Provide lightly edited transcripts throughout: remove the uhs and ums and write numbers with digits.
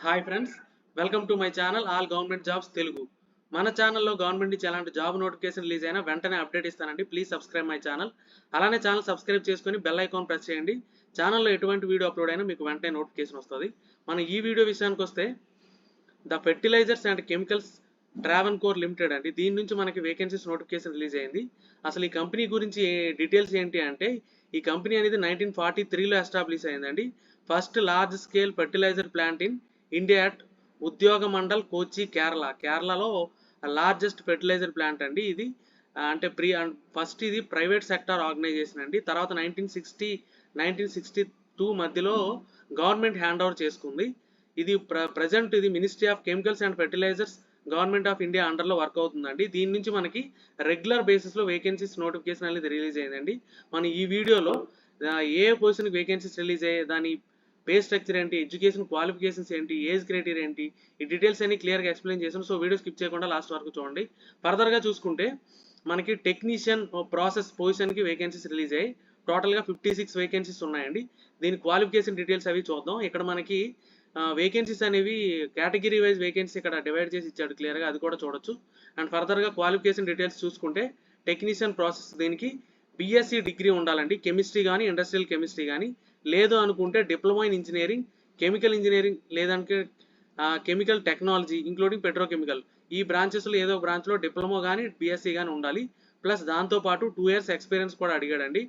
Hi friends, welcome to my channel all government jobs Telugu. మన ఛానల్లో government నుంచి ఎలాంటి జాబ్ నోటిఫికేషన్ రిలీజ్ అయినా వెంటనే అప్డేట్ ఇస్తానండి. Please subscribe my channel. అలానే ఛానల్ సబ్స్క్రైబ్ చేసుకొని బెల్ ఐకాన్ ప్రెస్ చేయండి. ఛానల్లో ఎటువంటి వీడియో అప్లోడ్ అయినా మీకు వెంటనే నోటిఫికేషన్ వస్తుంది. మనం ఈ వీడియో విషయానికి వస్తే the fertilizers and chemicals Travancore limited అండి. దీని నుంచి మనకి వేకెన్సీస్ నోటిఫికేషన్ రిలీజ్ అయింది. అసలు ఈ కంపెనీ గురించి డీటెయిల్స్ ఏంటి అంటే, ఈ కంపెనీ అనేది 1943లో ఎస్టాబ్లిష్ అయిందండి. First large scale fertilizer plant in India at Udyoga Mandal కోచి కేరళలో లార్జెస్ట్ ఫెర్టిలైజర్ ప్లాంట్ అండి ఇది. అంటే ఫస్ట్ ఇది ప్రైవేట్ సెక్టార్ ఆర్గనైజేషన్ అండి. తర్వాత 1962 మధ్యలో గవర్నమెంట్ హ్యాండ్ ఓవర్ చేసుకుంది. ఇది ప్రజెంట్ ఇది Ministry of Chemicals and Fertilizers Government of India అండర్లో వర్క్ అవుతుందండి. దీని నుంచి మనకి రెగ్యులర్ బేసిస్లో వేకెన్సీస్ నోటిఫికేషన్ అనేది రిలీజ్ అయిందండి. మనం ఈ వీడియోలో ఏ పొజిషన్కి వేకెన్సీస్ రిలీజ్ అయ్యాయి, దాని పే స్ట్రక్చర్ ఏంటి, ఎడ్యుకేషన్ క్వాలిఫికేషన్స్ ఏంటి, ఏజ్ క్రైటీరియా ఏంటి, ఈ డీటెయిల్స్ అన్ని క్లియర్గా ఎక్స్ప్లెయిన్ చేసాం. సో వీడియో స్కిప్ చేయకుండా లాస్ట్ వరకు చూడండి. ఫర్దర్గా చూసుకుంటే మనకి టెక్నీషియన్ ప్రాసెస్ పొజిషన్కి వేకెన్సీస్ రిలీజ్ అయ్యాయి. టోటల్గా 56 వేకెన్సీస్ ఉన్నాయండి. దీని క్వాలిఫికేషన్ డీటెయిల్స్ అవి చూద్దాం. ఇక్కడ మనకి వేకెన్సీస్ అనేవి కేటగిరీ వైజ్ వేకెన్సీ ఇక్కడ డివైడ్ చేసి ఇచ్చాడు క్లియర్గా, అది కూడా చూడొచ్చు. అండ్ ఫర్దర్గా క్వాలిఫికేషన్ డీటెయిల్స్ చూసుకుంటే టెక్నీషియన్ ప్రాసెస్ దీనికి బీఎస్సీ డిగ్రీ ఉండాలండి, కెమిస్ట్రీ కానీ ఇండస్ట్రియల్ కెమిస్ట్రీ కానీ, లేదు అనుకుంటే diploma in engineering, chemical engineering, లేదంటే కెమికల్ టెక్నాలజీ ఇంక్లూడింగ్ పెట్రోకెమికల్, ఈ బ్రాంచెస్లో ఏదో బ్రాంచ్లో డిప్లొమా కానీ బీఎస్సీ కానీ ఉండాలి. ప్లస్ దాంతోపాటు 2 years ఎక్స్పీరియన్స్ కూడా అడిగాడండి.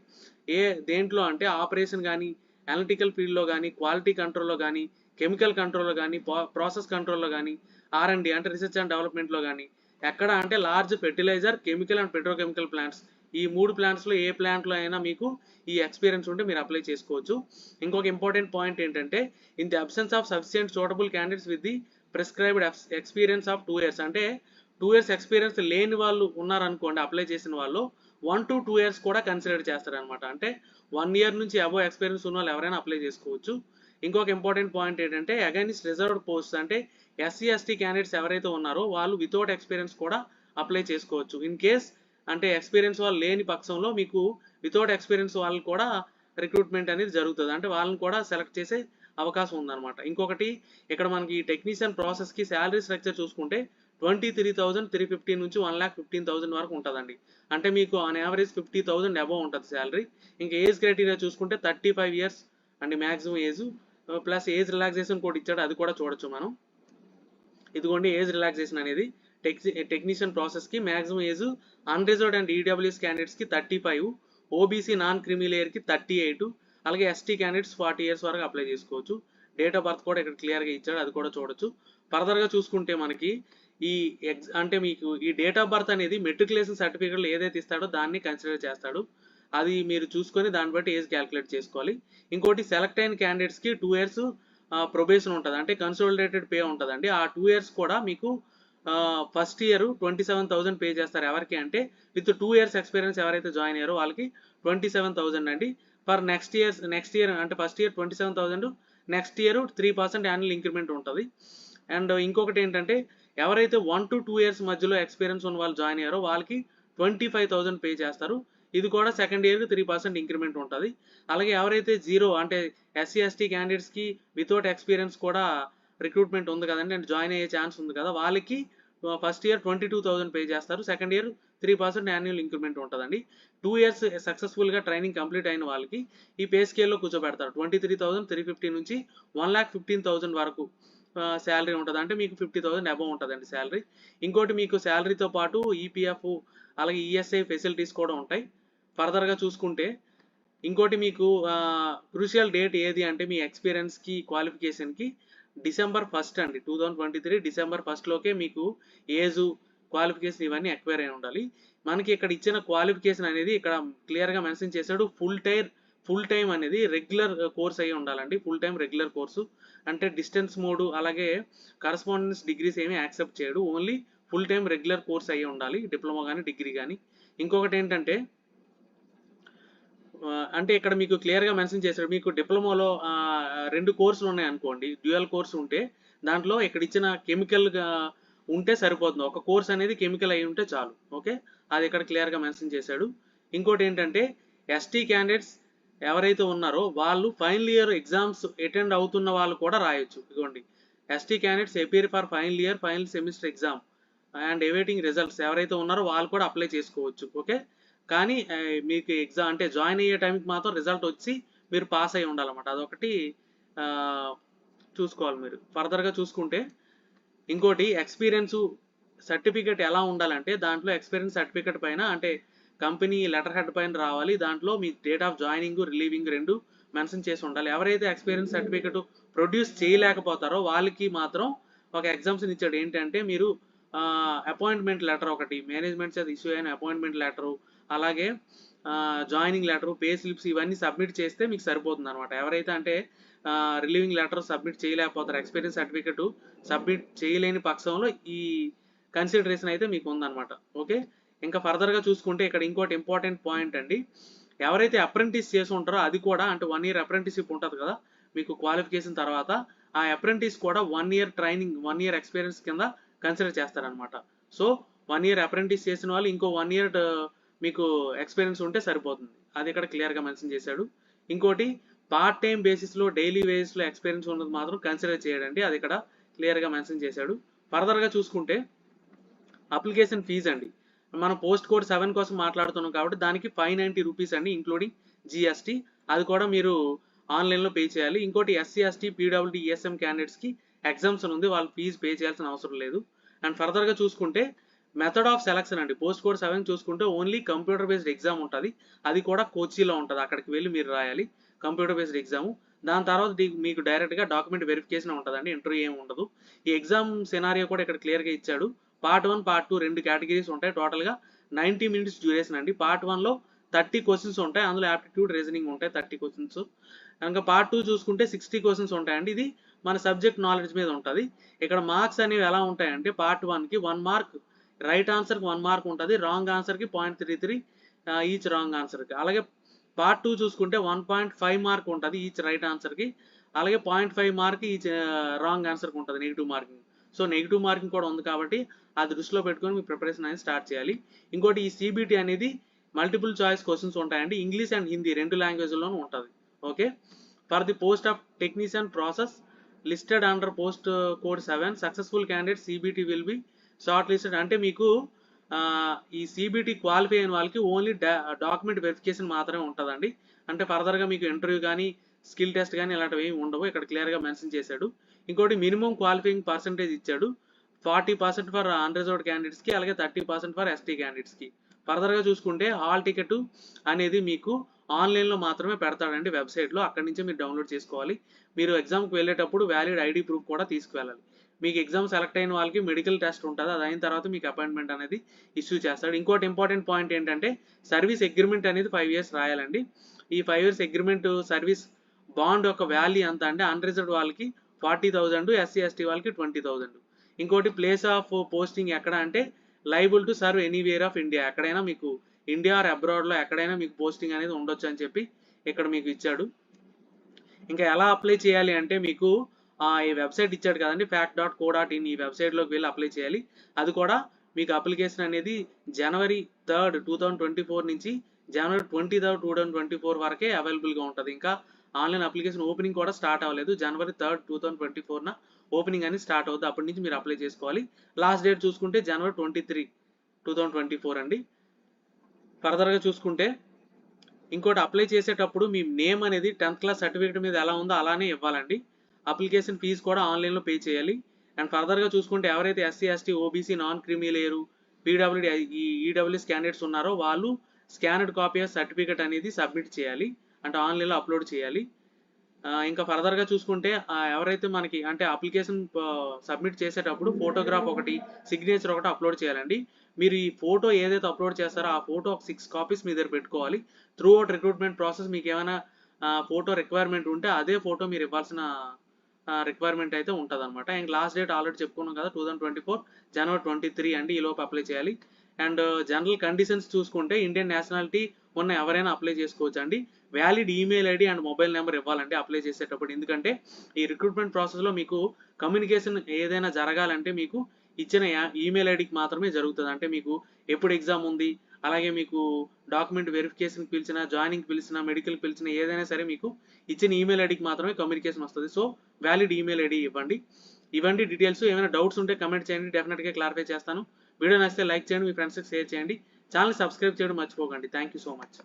దేంట్లో అంటే ఆపరేషన్ కానీ, అనలిటికల్ ఫీల్డ్లో కానీ, క్వాలిటీ కంట్రోల్లో కానీ, కెమికల్ కంట్రోల్లో కానీ, ప్రాసెస్ కంట్రోల్లో కానీ, R&D అంటే రీసెర్చ్ అండ్ డెవలప్మెంట్లో కానీ, ఎక్కడ అంటే large fertilizer, chemical and petrochemical plants, ఈ 3 ప్లాంట్స్లో ఏ ప్లాంట్లో అయినా మీకు ఈ ఎక్స్పీరియన్స్ ఉంటే మీరు అప్లై చేసుకోవచ్చు. ఇంకొక ఇంపార్టెంట్ పాయింట్ ఏంటంటే, in the absence of sufficient suitable candidates with the prescribed experience of 2 years, అంటే 2 years ఎక్స్పీరియన్స్ లేని వాళ్ళు ఉన్నారనుకోండి, అప్లై చేసిన వాళ్ళు 1 to 2 years కూడా కన్సిడర్ చేస్తారనమాట. అంటే 1 year నుంచి అబోవ్ ఎక్స్పీరియన్స్ ఉన్న వాళ్ళు ఎవరైనా అప్లై చేసుకోవచ్చు. ఇంకొక ఇంపార్టెంట్ పాయింట్ ఏంటంటే, అగైన్స్ రిజర్వ్డ్ పోస్ట్ అంటే SC ST క్యాండిడేట్స్ ఎవరైతే ఉన్నారో వాళ్ళు వితౌట్ ఎక్స్పీరియన్స్ కూడా అప్లై చేసుకోవచ్చు. ఇన్ కేస్ అంటే ఎక్స్పీరియన్స్ వాళ్ళు లేని పక్షంలో మీకు వితౌట్ ఎక్స్పీరియన్స్ వాళ్ళు కూడా రిక్రూట్మెంట్ అనేది జరుగుతుంది. అంటే వాళ్ళని కూడా సెలెక్ట్ చేసే అవకాశం ఉందన్నమాట. ఇంకొకటి ఇక్కడ మనకి టెక్నీషియన్ ప్రాసెస్కి శాలరీ స్ట్రక్చర్ చూసుకుంటే 23,350 నుంచి 1,15,000 వరకు ఉంటుందండి. అంటే మీకు ఆన్ యావరేజ్ 50,000 అబవ్ ఉంటుంది శాలరీ. ఇంకా ఏజ్ క్రైటీరియా చూసుకుంటే 35 years అండి maximum age, plus age relaxation కూడా ఇచ్చాడు, అది కూడా చూడొచ్చు మనం. ఇదిగోండి ఏజ్ రిలాక్సేషన్ అనేది టెక్నీషియన్ ప్రాసెస్కి maximum age unreserved and EWS క్యాండిడేట్స్కి 35, ఓబీసీ నాన్ క్రిమీ లేయర్కి 38, అలాగే ఎస్టీ క్యాండిడేట్స్ 40 years వరకు అప్లై చేసుకోవచ్చు. డేట్ ఆఫ్ బర్త్ కూడా ఇక్కడ క్లియర్గా ఇచ్చాడు, అది కూడా చూడొచ్చు. ఫర్దర్గా చూసుకుంటే మనకి ఈ అంటే మీకు ఈ డేట్ ఆఫ్ బర్త్ అనేది మెట్రికులేషన్ సర్టిఫికేట్లో ఏదైతే ఇస్తాడో దాన్ని కన్సిడర్ చేస్తాడు. అది మీరు చూసుకొని దాన్ని బట్టి ఏజ్ క్యాలిక్యులేట్ చేసుకోవాలి. ఇంకోటి సెలెక్ట్ అయిన క్యాండిడేట్స్కి 2 years ప్రొబేషన్ ఉంటుంది, అంటే కన్సాలిడేటెడ్ పే ఉంటుందండి. ఆ 2 years కూడా మీకు ఫస్ట్ ఇయర్ 27,000 పే చేస్తారు. ఎవరికి అంటే విత్ 2 years ఎక్స్పీరియన్స్ ఎవరైతే జాయిన్ అయ్యారో వాళ్ళకి 27,000 అండి. ఫర్ నెక్స్ట్ ఇయర్ అంటే first year 27,000, next year 3% annual increment ఉంటుంది. అండ్ ఇంకొకటి ఏంటంటే, ఎవరైతే 1 to 2 years మధ్యలో ఎక్స్పీరియన్స్ ఉన్న వాళ్ళు జాయిన్ అయ్యారో వాళ్ళకి 25,000 పే చేస్తారు. ఇది కూడా సెకండ్ ఇయర్కి 3% ఇంక్రిమెంట్ ఉంటుంది. అలాగే ఎవరైతే 0 అంటే SC ST క్యాండిడేట్స్కి వితౌట్ ఎక్స్పీరియన్స్ కూడా రిక్రూట్మెంట్ ఉంది కదండి, అంటే జాయిన్ అయ్యే ఛాన్స్ ఉంది కదా, వాళ్ళకి ఫస్ట్ ఇయర్ 22,000 పే చేస్తారు. సెకండ్ ఇయర్ 3% యాన్యువల్ ఇంక్రిమెంట్ ఉంటుందండి. 2 years సక్సెస్ఫుల్గా ట్రైనింగ్ కంప్లీట్ అయిన వాళ్ళకి ఈ పే స్కేల్లో కూర్చోబెడతారు. 23,350 నుంచి 1,15,000 వరకు శాలరీ ఉంటుంది. అంటే మీకు 50,000 అబవ్ ఉంటుందండి శాలరీ. ఇంకోటి మీకు శాలరీతో పాటు EPF అలాగే ESI ఫెసిలిటీస్ కూడా ఉంటాయి. ఫర్దర్గా చూసుకుంటే ఇంకోటి మీకు క్రూషియల్ డేట్ ఏది అంటే మీ ఎక్స్పీరియన్స్కి క్వాలిఫికేషన్కి December 1st అండి, 2023 December 1st మీకు ఏజ్ క్వాలిఫికేషన్ ఇవన్నీ ఎక్వైర్ అయి ఉండాలి. మనకి ఇక్కడ ఇచ్చిన క్వాలిఫికేషన్ అనేది ఇక్కడ క్లియర్గా మెన్షన్ చేశాడు. ఫుల్ టైం అనేది రెగ్యులర్ కోర్స్ అయ్యి ఉండాలండి. ఫుల్ టైం రెగ్యులర్ కోర్సు అంటే డిస్టెన్స్ మోడ్ అలాగే కరస్పాండెన్స్ డిగ్రీస్ ఏమీ యాక్సెప్ట్ చేయడు. Only full time regular course అయ్యి ఉండాలి, డిప్లొమా కానీ డిగ్రీ కానీ. ఇంకొకటి ఏంటంటే, అంటే ఇక్కడ మీకు క్లియర్గా మెన్షన్ చేశాడు. మీకు డిప్లొమాలో 2 కోర్సులు ఉన్నాయి అనుకోండి, డ్యూయల్ కోర్స్ ఉంటే దాంట్లో ఇక్కడ ఇచ్చిన కెమికల్గా ఉంటే సరిపోతుంది. ఒక కోర్స్ అనేది కెమికల్ అయి ఉంటే చాలు. ఓకే, అది ఇక్కడ క్లియర్గా మెన్షన్ చేశాడు. ఇంకోటి ఏంటంటే, ST క్యాండిడేట్స్ ఎవరైతే ఉన్నారో వాళ్ళు ఫైనల్ ఇయర్ ఎగ్జామ్స్ అటెండ్ అవుతున్న వాళ్ళు కూడా రాయొచ్చు. ఇదిగోండి ST candidates appear for final year final semester exam and awaiting results ఎవరైతే ఉన్నారో వాళ్ళు కూడా అప్లై చేసుకోవచ్చు. ఓకే, కానీ మీకు ఎగ్జామ్ అంటే జాయిన్ అయ్యే టైంకి మాత్రం రిజల్ట్ వచ్చి మీరు పాస్ అయి ఉండాలన్నమాట. అదొకటి ఆ, చూసుకోవాలి మీరు. ఫర్దర్గా చూసుకుంటే ఇంకోటి ఎక్స్పీరియన్స్ సర్టిఫికేట్ ఎలా ఉండాలంటే దాంట్లో ఎక్స్పీరియన్స్ సర్టిఫికేట్ పైన అంటే కంపెనీ లెటర్ హెడ్ పైన రావాలి. దాంట్లో మీ డేట్ ఆఫ్ జాయినింగ్ రిలీవింగ్ రెండు మెన్షన్ చేసి ఉండాలి. ఎవరైతే ఎక్స్పీరియన్స్ సర్టిఫికేట్ ప్రొడ్యూస్ చేయలేకపోతారో వాళ్ళకి మాత్రం ఒక ఎగ్జామ్షన్ ఇచ్చాడు. ఏంటంటే మీరు అపాయింట్మెంట్ లెటర్ ఒకటి మేనేజ్మెంట్ చేత ఇష్యూ అయిన అపాయింట్మెంట్ లెటరు, అలాగే జాయినింగ్ లెటరు, పే స్లిప్స్ ఇవన్నీ సబ్మిట్ చేస్తే మీకు సరిపోతుంది అనమాట. ఎవరైతే అంటే రిలీవింగ్ లెటర్ సబ్మిట్ చేయలేకపోతారు, ఎక్స్పీరియన్స్ సర్టిఫికేట్ సబ్మిట్ చేయలేని పక్షంలో ఈ కన్సిడరేషన్ అయితే మీకు ఉందన్నమాట. ఓకే, ఇంకా ఫర్దర్గా చూసుకుంటే ఇక్కడ ఇంకోటి ఇంపార్టెంట్ పాయింట్ అండి. ఎవరైతే అప్రెంటిస్ చేసి ఉంటారో అది కూడా అంటే 1 year అప్రెంటిస్షిప్ ఉంటుంది కదా మీకు క్వాలిఫికేషన్ తర్వాత, ఆ అప్రెంటిస్ కూడా 1 year ట్రైనింగ్ 1 year ఎక్స్పీరియన్స్ కింద కన్సిడర్ చేస్తారనమాట. సో 1 year అప్రెంటిస్ చేసిన వాళ్ళు ఇంకో 1 year మీకు ఎక్స్పీరియన్స్ ఉంటే సరిపోతుంది. అది ఇక్కడ క్లియర్గా మెన్షన్ చేశాడు. ఇంకోటి పార్ట్ టైం బేసిస్లో డైలీ వేజెస్లో ఎక్స్పీరియన్స్ ఉన్నది మాత్రం కన్సిడర్ చేయడండి, అది ఇక్కడ క్లియర్గా మెన్షన్ చేశాడు. ఫర్దర్గా చూసుకుంటే అప్లికేషన్ ఫీజు అండి, మనం పోస్ట్ కోడ్ 7 కోసం మాట్లాడుతున్నాం కాబట్టి దానికి 590 రూపీస్ అండి ఇంక్లూడింగ్ జిఎస్టీ. అది కూడా మీరు ఆన్లైన్లో పే చేయాలి. ఇంకోటి ఎస్సీ ఎస్టీ పీడబ్ల్యూడీ ఈఎస్ఎం క్యాండిడేట్స్కి ఎగ్జామ్షన్ ఉంది, వాళ్ళు ఫీజు పే చేయాల్సిన అవసరం లేదు. అండ్ ఫర్దర్గా చూసుకుంటే మెథడ్ ఆఫ్ సెలక్షన్ అండి, పోస్ట్ కోడ్ 7 చూసుకుంటే ఓన్లీ కంప్యూటర్ బేస్డ్ ఎగ్జామ్ ఉంటుంది. అది కూడా కోచిలో ఉంటుంది, అక్కడికి వెళ్ళి మీరు రాయాలి కంప్యూటర్ బేస్డ్ ఎగ్జామ్. దాని తర్వాత మీకు డైరెక్ట్గా డాక్యుమెంట్ వెరిఫికేషన్ ఉంటుందండి, ఇంటర్వ్యూ ఏమి ఉండదు. ఈ ఎగ్జామ్ సినారియో కూడా ఇక్కడ క్లియర్గా ఇచ్చాడు. పార్ట్ 1 పార్ట్ 2 రెండు కేటగిరీస్ ఉంటాయి. టోటల్గా 90 minutes డ్యూరేషన్ అండి. పార్ట్ 1లో 30 క్వశ్చన్స్ ఉంటాయి, అందులో యాప్టిట్యూడ్ రీజనింగ్ ఉంటాయి 30 క్వశ్చన్స్. ఇంకా పార్ట్ 2 చూసుకుంటే 60 క్వశ్చన్స్ ఉంటాయండి. ఇది మన సబ్జెక్ట్ నాలెడ్జ్ మీద ఉంటుంది. ఇక్కడ మార్క్స్ అనేవి ఎలా ఉంటాయంటే పార్ట్ 1కి 1 mark, రైట్ ఆన్సర్కి 1 mark ఉంటుంది, రాంగ్ ఆన్సర్కి 0.33 ఈచ్ రాంగ్ ఆన్సర్కి. అలాగే పార్ట్ 2 చూసుకుంటే 1.5 mark ఉంటుంది ఈచ్ రైట్ ఆన్సర్కి, అలాగే 0.5 mark ఈచ్ రాంగ్ ఆన్సర్కి ఉంటుంది, negative marking. So negative marking కూడా ఉంది కాబట్టి ఆ దృష్టిలో పెట్టుకొని మీ ప్రిపరేషన్ అనేది స్టార్ట్ చేయాలి. ఇంకోటి ఈ సిబిటి అనేది మల్టిపుల్ చాయిస్ క్వశ్చన్స్ ఉంటాయండి, ఇంగ్లీష్ అండ్ హిందీ రెండు లాంగ్వేజ్లోనూ ఉంటుంది. Okay, for the post of technician process listed under post code 7 successful candidate CBT will be short listed. అంటే మీకు ఈ సిబిటి క్వాలిఫై అయిన వాళ్ళకి ఓన్లీ డాక్యుమెంట్ వెరిఫికేషన్ మాత్రమే ఉంటుందండి. అంటే ఫర్దర్గా మీకు ఇంటర్వ్యూ కానీ స్కిల్ టెస్ట్ కానీ ఇలాంటివి ఏమి ఉండవు, ఇక్కడ క్లియర్గా మెన్షన్ చేశాడు. ఇంకోటి మినిమం క్వాలిఫైయింగ్ పర్సంటేజ్ ఇచ్చాడు, 40% ఫర్ అన్రిజర్వ్డ్ క్యాండిడేట్స్కి, అలాగే 30% ఫర్ ఎస్టీ క్యాండిడేట్స్కి. ఫర్దర్గా చూసుకుంటే హాల్ టికెట్ అనేది మీకు ఆన్లైన్లో మాత్రమే పెడతాడండి వెబ్సైట్లో, అక్కడి నుంచి మీరు డౌన్లోడ్ చేసుకోవాలి. మీరు ఎగ్జామ్కి వెళ్ళేటప్పుడు వ్యాలిడ్ ఐడి ప్రూఫ్ కూడా తీసుకువెళ్ళాలి. మీకు ఎగ్జామ్ సెలెక్ట్ అయిన వాళ్ళకి మెడికల్ టెస్ట్ ఉంటుంది, అది అయిన తర్వాత మీకు అపాయింట్మెంట్ అనేది ఇష్యూ చేస్తాడు. ఇంకోటి ఇంపార్టెంట్ పాయింట్ ఏంటంటే సర్వీస్ అగ్రిమెంట్ అనేది 5 years రాయాలండి. ఈ 5 years అగ్రిమెంట్ సర్వీస్ బాండ్ యొక్క వాల్యూ ఎంత అంటే అన్రిజర్వ్డ్ వాళ్ళకి 40,000, ఎస్సీ ఎస్టీ వాళ్ళకి 20,000. ఇంకోటి ప్లేస్ ఆఫ్ పోస్టింగ్ ఎక్కడ అంటే liable to serve anywhere of India, ఎక్కడైనా మీకు ఇండియా ఆర్ అబ్రాడ్లో ఎక్కడైనా మీకు పోస్టింగ్ అనేది ఉండొచ్చు అని చెప్పి ఇక్కడ మీకు ఇచ్చాడు. ఇంకా ఎలా అప్లై చేయాలి అంటే మీకు ఈ వెబ్సైట్ ఇచ్చాడు కదండి fact.co.in, ఈ వెబ్సైట్లోకి వెళ్ళి అప్లై చేయాలి. అది కూడా మీకు అప్లికేషన్ అనేది January 3rd, 2024 నుంచి January 23rd, 2024 వరకే అవైలబుల్గా ఉంటుంది. ఇంకా ఆన్లైన్ అప్లికేషన్ ఓపెనింగ్ కూడా స్టార్ట్ అవ్వలేదు. January 3rd, 2024 ఓపెనింగ్ అనేది స్టార్ట్ అవుతుంది, అప్పటి నుంచి మీరు అప్లై చేసుకోవాలి. లాస్ట్ డేట్ చూసుకుంటే January 23, 2024 అండి. ఫర్దర్గా చూసుకుంటే ఇంకోటి అప్లై చేసేటప్పుడు మీ నేమ్ అనేది 10th class సర్టిఫికేట్ మీద ఎలా ఉందో అలానే ఇవ్వాలండి. అప్లికేషన్ ఫీజు కూడా ఆన్లైన్లో పే చేయాలి. అండ్ ఫర్దర్గా చూసుకుంటే ఎవరైతే SC ST OBC non creamy layer PWD ఈ ఈడబ్ల్యూఎస్ క్యాండిడేట్స్ ఉన్నారో వాళ్ళు స్కానర్డ్ కాపీ ఆఫ్ సర్టిఫికేట్ అనేది సబ్మిట్ చేయాలి, అంటే ఆన్లైన్లో అప్లోడ్ చేయాలి. ఇంకా ఫర్దర్గా చూసుకుంటే ఎవరైతే మనకి అంటే అప్లికేషన్ సబ్మిట్ చేసేటప్పుడు ఫోటోగ్రాఫ్ ఒకటి సిగ్నేచర్ ఒకటి అప్లోడ్ చేయాలండి. మీరు ఈ ఫోటో ఏదైతే అప్లోడ్ చేస్తారో ఆ ఫోటో ఒక 6 copies మీ దగ్గర పెట్టుకోవాలి. త్రూ అవుట్ రిక్రూట్మెంట్ ప్రాసెస్ మీకు ఏమైనా ఫోటో రిక్వైర్మెంట్ ఉంటే అదే ఫోటో మీరు ఇవ్వాల్సిన రిక్వైర్మెంట్ అయితే ఉంటుంది అనమాట. అండ్ లాస్ట్ డేట్ ఆల్రెడీ చెప్పుకున్నాం కదా 2024 January 23 అండి, ఈలోపు అప్లై చేయాలి. అండ్ జనరల్ కండిషన్స్ చూసుకుంటే ఇండియన్ నేషనాలిటీ ఉన్న ఎవరైనా అప్లై చేసుకోవచ్చు అండి. Valid email ID and mobile number ఇవ్వాలండి అప్లై చేసేటప్పుడు, ఎందుకంటే ఈ రిక్రూట్మెంట్ ప్రాసెస్లో మీకు కమ్యూనికేషన్ ఏదైనా జరగాలంటే మీకు ఇచ్చిన ఈమెయిల్ ఐడికి మాత్రమే జరుగుతుంది. అంటే మీకు ఎప్పుడు ఎగ్జామ్ ఉంది, అలాగే మీకు డాక్యుమెంట్ వెరిఫికేషన్కి పిలిచిన, జాయినింగ్ పిలిచిన, మెడికల్కి పిలిచిన ఏదైనా సరే మీకు ఇచ్చిన ఈమెయిల్ ఐడికి మాత్రమే కమ్యూనికేషన్ వస్తుంది. సో వ్యాలిడ్ ఈమెయిల్ ఐడి ఇవ్వండి. ఇవన్నీ డీటెయిల్స్. ఏమైనా డౌట్స్ ఉంటే కమెంట్ చేయండి, డెఫినెట్గా క్లారిఫై చేస్తాను. వీడియో నచ్చితే లైక్ చేయండి, మీ ఫ్రెండ్స్కి షేర్ చేయండి. ఛానల్ సబ్స్క్రైబ్ చేయడం మర్చిపోకండి. Thank you so much.